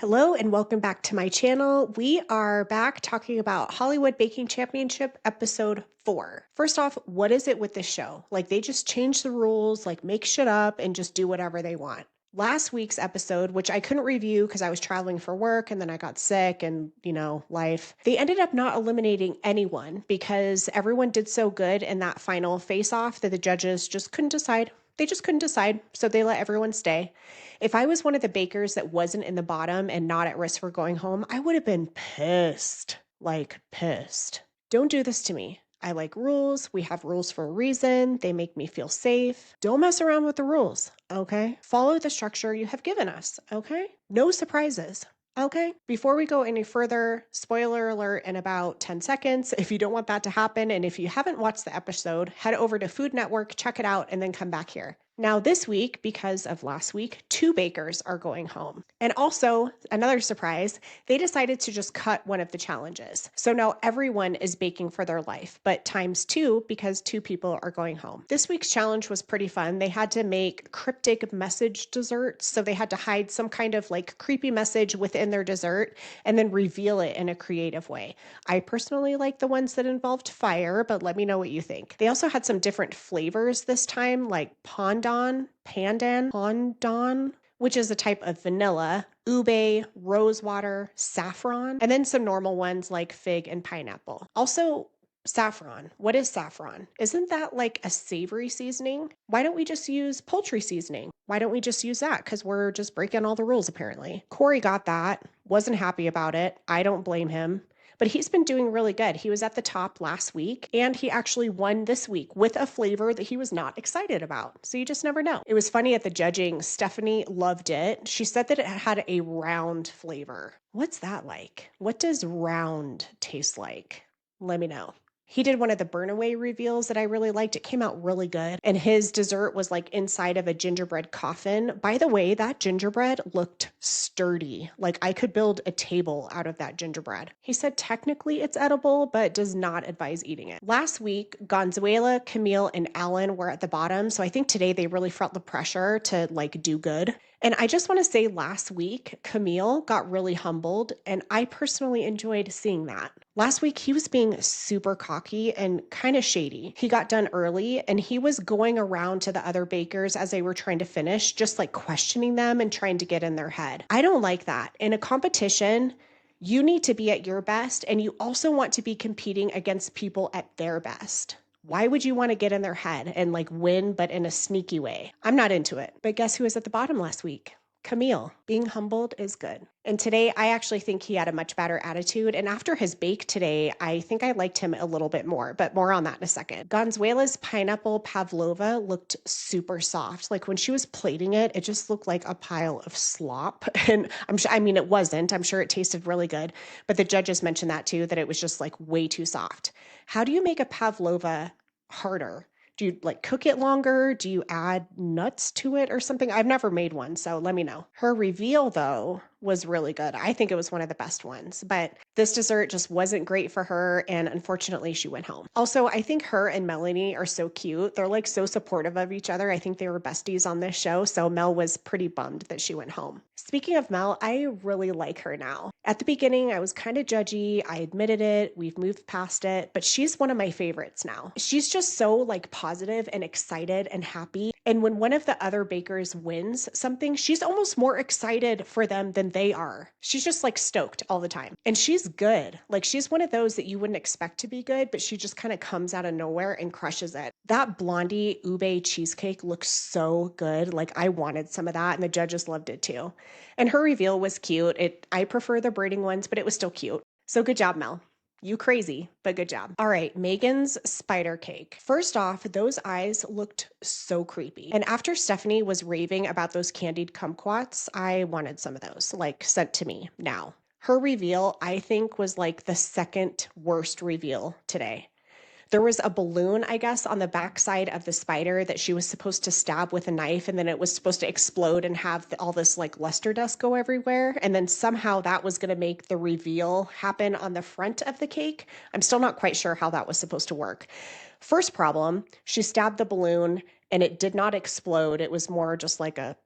Hello and welcome back to my channel. We are back talking about Hollywood Baking Championship episode 4. First off, what is it with this show? Like they just change the rules, like make shit up and just do whatever they want. Last week's episode, which I couldn't review because I was traveling for work and then I got sick and, life, they ended up not eliminating anyone because everyone did so good in that final face-off that the judges just couldn't decide. They just couldn't decide, so they let everyone stay. If I was one of the bakers that wasn't in the bottom and not at risk for going home, I would have been pissed. Like, pissed. Don't do this to me. I like rules. We have rules for a reason. They make me feel safe. Don't mess around with the rules, okay? Follow the structure you have given us, okay? No surprises. Okay, before we go any further, spoiler alert in about 10 seconds. If you don't want that to happen, and if you haven't watched the episode, head over to Food Network, check it out, and then come back here. Now, this week, because of last week, 2 bakers are going home. And also, another surprise, they decided to just cut one of the challenges. So now everyone is baking for their life, but times 2 because 2 people are going home. This week's challenge was pretty fun. They had to make cryptic message desserts. So they had to hide some kind of like creepy message within their dessert and then reveal it in a creative way. I personally like the ones that involved fire, but let me know what you think. They also had some different flavors this time, like pandan, which is a type of vanilla, ube, rosewater, saffron, and then some normal ones like fig and pineapple. Also, saffron. What is saffron? Isn't that like a savory seasoning? Why don't we just use poultry seasoning? Why don't we just use that? Because we're just breaking all the rules, apparently. Corey got that, wasn't happy about it. I don't blame him. But he's been doing really good. He was at the top last week, and he actually won this week with a flavor that he was not excited about. So you just never know. It was funny at the judging. Stephanie loved it. She said that it had a round flavor. What's that like? What does round taste like? Let me know. He did one of the burn away reveals that I really liked. It came out really good. And his dessert was like inside of a gingerbread coffin. By the way, that gingerbread looked sturdy. Like I could build a table out of that gingerbread. He said technically it's edible, but does not advise eating it. Last week, Gonzuela, Camille, and Alan were at the bottom. So I think today they really felt the pressure to like do good. And I just want to say last week, Camille got really humbled, and I personally enjoyed seeing that. Last week, he was being super cocky and kind of shady. He got done early, and he was going around to the other bakers as they were trying to finish, just like questioning them and trying to get in their head. I don't like that. In a competition, you need to be at your best, and you also want to be competing against people at their best. Why would you want to get in their head and like win, but in a sneaky way? I'm not into it. But guess who was at the bottom last week? Camille. Being humbled is good. And today, I actually think he had a much better attitude. And after his bake today, I think I liked him a little bit more, but more on that in a second. Gonzuela's pineapple pavlova looked super soft. Like when she was plating it, it just looked like a pile of slop. And it wasn't. I'm sure it tasted really good. But the judges mentioned that too, that it was just like way too soft. How do you make a pavlova harder? Do you like cook it longer? Do you add nuts to it or something? I've never made one, so let me know. Her reveal, though, was really good. I think it was one of the best ones, but this dessert just wasn't great for her, and unfortunately, she went home. Also, I think her and Melanie are so cute. They're like so supportive of each other. I think they were besties on this show, so Mel was pretty bummed that she went home. Speaking of Mel, I really like her now. At the beginning, I was kind of judgy. I admitted it. We've moved past it, but she's one of my favorites now. She's just so like positive and excited and happy. And when one of the other bakers wins something, she's almost more excited for them than they are. She's just like stoked all the time. And she's good. Like she's one of those that you wouldn't expect to be good, but she just kind of comes out of nowhere and crushes it. That blondie ube cheesecake looks so good. Like I wanted some of that and the judges loved it too. And her reveal was cute. I prefer the braiding ones, but it was still cute. So good job, Mel. You crazy, but good job. All right, Megan's spider cake. First off, those eyes looked so creepy. And after Stephanie was raving about those candied kumquats, I wanted some of those, like sent to me now. Her reveal, I think, was like the second worst reveal today. There was a balloon, I guess, on the backside of the spider that she was supposed to stab with a knife, and then it was supposed to explode and have all this like luster dust go everywhere. And then somehow that was going to make the reveal happen on the front of the cake. I'm still not quite sure how that was supposed to work. First problem, she stabbed the balloon and it did not explode. It was more just like a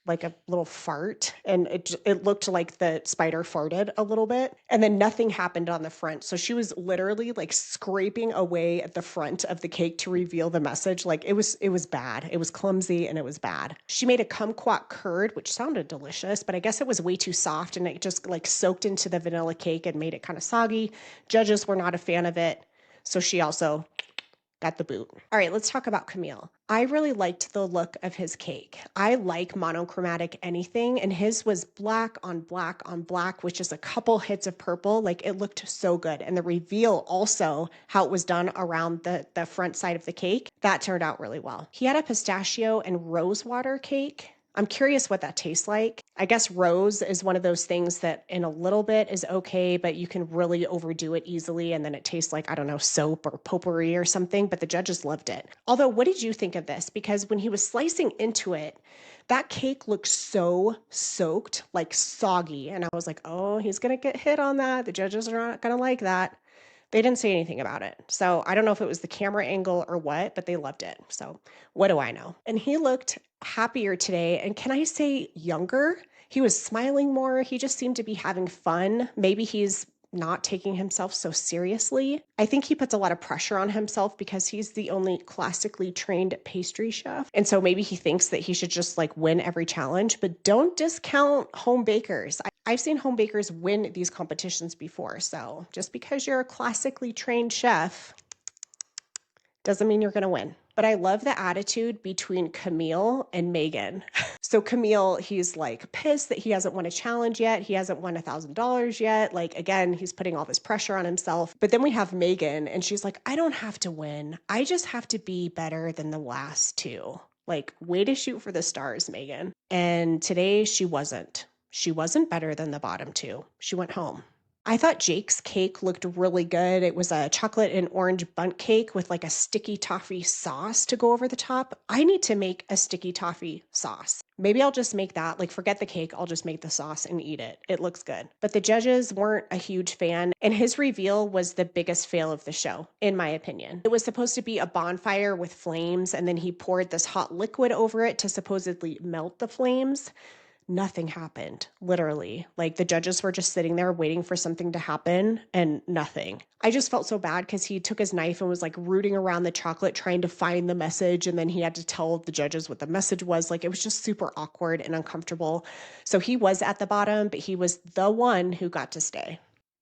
like a little fart, and it looked like the spider farted a little bit, and then nothing happened on the front. So she was literally like scraping away at the front of the cake to reveal the message. Like it was bad. It was clumsy and it was bad. She made a kumquat curd, which sounded delicious, but I guess it was way too soft and it just like soaked into the vanilla cake and made it kind of soggy. Judges were not a fan of it, so she also got the boot. All right, let's talk about Camille. I really liked the look of his cake. I like monochromatic anything, and his was black on black on black, with just a couple hits of purple. Like, it looked so good. And the reveal also, how it was done around the front side of the cake, that turned out really well. He had a pistachio and rosewater cake. I'm curious what that tastes like. I guess rose is one of those things that in a little bit is okay, but you can really overdo it easily and then it tastes like, I don't know, soap or potpourri or something, but the judges loved it. Although, what did you think of this? Because when he was slicing into it, that cake looked so soaked, like soggy. And I was like, oh, he's going to get hit on that. The judges are not going to like that. They didn't say anything about it. So I don't know if it was the camera angle or what, but they loved it. So what do I know? And he looked happier today. And can I say younger? He was smiling more. He just seemed to be having fun. Maybe he's not taking himself so seriously. I think he puts a lot of pressure on himself because he's the only classically trained pastry chef. And so maybe he thinks that he should just like win every challenge, but don't discount home bakers. I've seen home bakers win these competitions before. So just because you're a classically trained chef doesn't mean you're going to win. But I love the attitude between Camille and Megan. So Camille, he's like pissed that he hasn't won a challenge yet. He hasn't won $1,000 yet. Like, again, he's putting all this pressure on himself. But then we have Megan and she's like, I don't have to win. I just have to be better than the last two. Like, way to shoot for the stars, Megan. And today she wasn't. She wasn't better than the bottom two. She went home. I thought Jake's cake looked really good. It was a chocolate and orange bundt cake with like a sticky toffee sauce to go over the top. I need to make a sticky toffee sauce. Maybe I'll just make that. Like, forget the cake. I'll just make the sauce and eat it. It looks good. But the judges weren't a huge fan, and his reveal was the biggest fail of the show, in my opinion. It was supposed to be a bonfire with flames, and then he poured this hot liquid over it to supposedly melt the flames. Nothing happened, literally. Like, the judges were just sitting there waiting for something to happen and nothing. I just felt so bad because he took his knife and was like rooting around the chocolate trying to find the message, and then he had to tell the judges what the message was. Like, it was just super awkward and uncomfortable. So he was at the bottom, but he was the one who got to stay.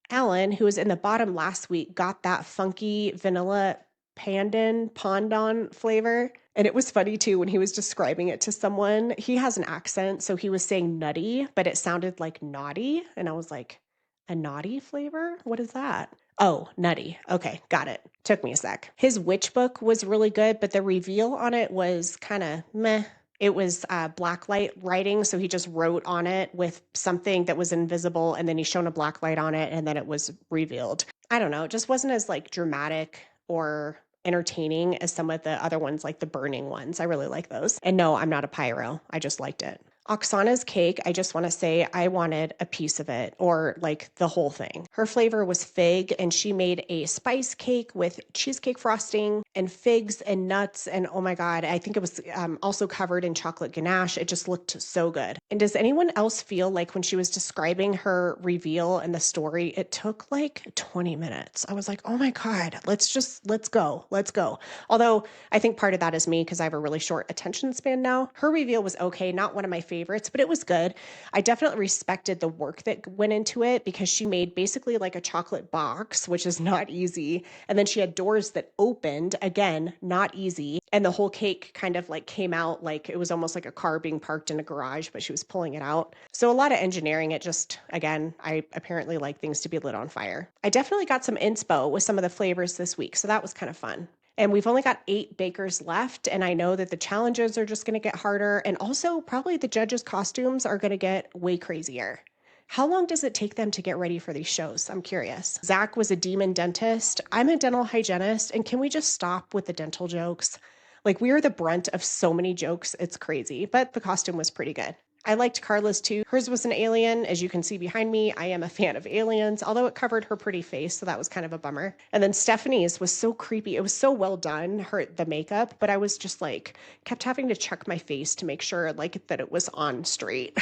Alan, who was in the bottom last week, got that funky vanilla pandan flavor. And it was funny too, when he was describing it to someone, he has an accent. So he was saying nutty, but it sounded like naughty. And I was like, a naughty flavor? What is that? Oh, nutty. Okay, got it. Took me a sec. His witch book was really good, but the reveal on it was kind of meh. It was blacklight writing, so he just wrote on it with something that was invisible, and then he shone a blacklight on it, and then it was revealed. I don't know. It just wasn't as like dramatic or entertaining as some of the other ones, like the burning ones. I really like those. And no, I'm not a pyro. I just liked it. Oksana's cake, I just want to say I wanted a piece of it, or like the whole thing. Her flavor was fig, and she made a spice cake with cheesecake frosting and figs and nuts. And oh my God, I think it was also covered in chocolate ganache. It just looked so good. And does anyone else feel like when she was describing her reveal and the story, it took like 20 minutes? I was like, oh my God, let's go. Although I think part of that is me because I have a really short attention span now. Her reveal was okay, not one of my favorites, but it was good. I definitely respected the work that went into it because she made basically like a chocolate box, which is not easy. And then she had doors that opened, again, not easy. And the whole cake kind of like came out like it was almost like a car being parked in a garage, but she was pulling it out. So a lot of engineering. It just, again, I apparently like things to be lit on fire. I definitely got some inspo with some of the flavors this week, so that was kind of fun. And we've only got 8 bakers left, and I know that the challenges are just going to get harder, and also probably the judges' costumes are going to get way crazier. How long does it take them to get ready for these shows? I'm curious. Zach was a demon dentist. I'm a dental hygienist, and can we just stop with the dental jokes? Like, we are the brunt of so many jokes, it's crazy, but the costume was pretty good. I liked Carla's too. Hers was an alien. As you can see behind me, I am a fan of aliens, although it covered her pretty face, so that was kind of a bummer. And then Stephanie's was so creepy. It was so well done, the makeup, but I was just like, kept having to check my face to make sure like that it was on straight.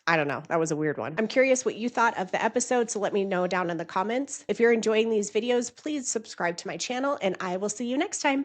I don't know. That was a weird one. I'm curious what you thought of the episode, so let me know down in the comments. If you're enjoying these videos, please subscribe to my channel, and I will see you next time.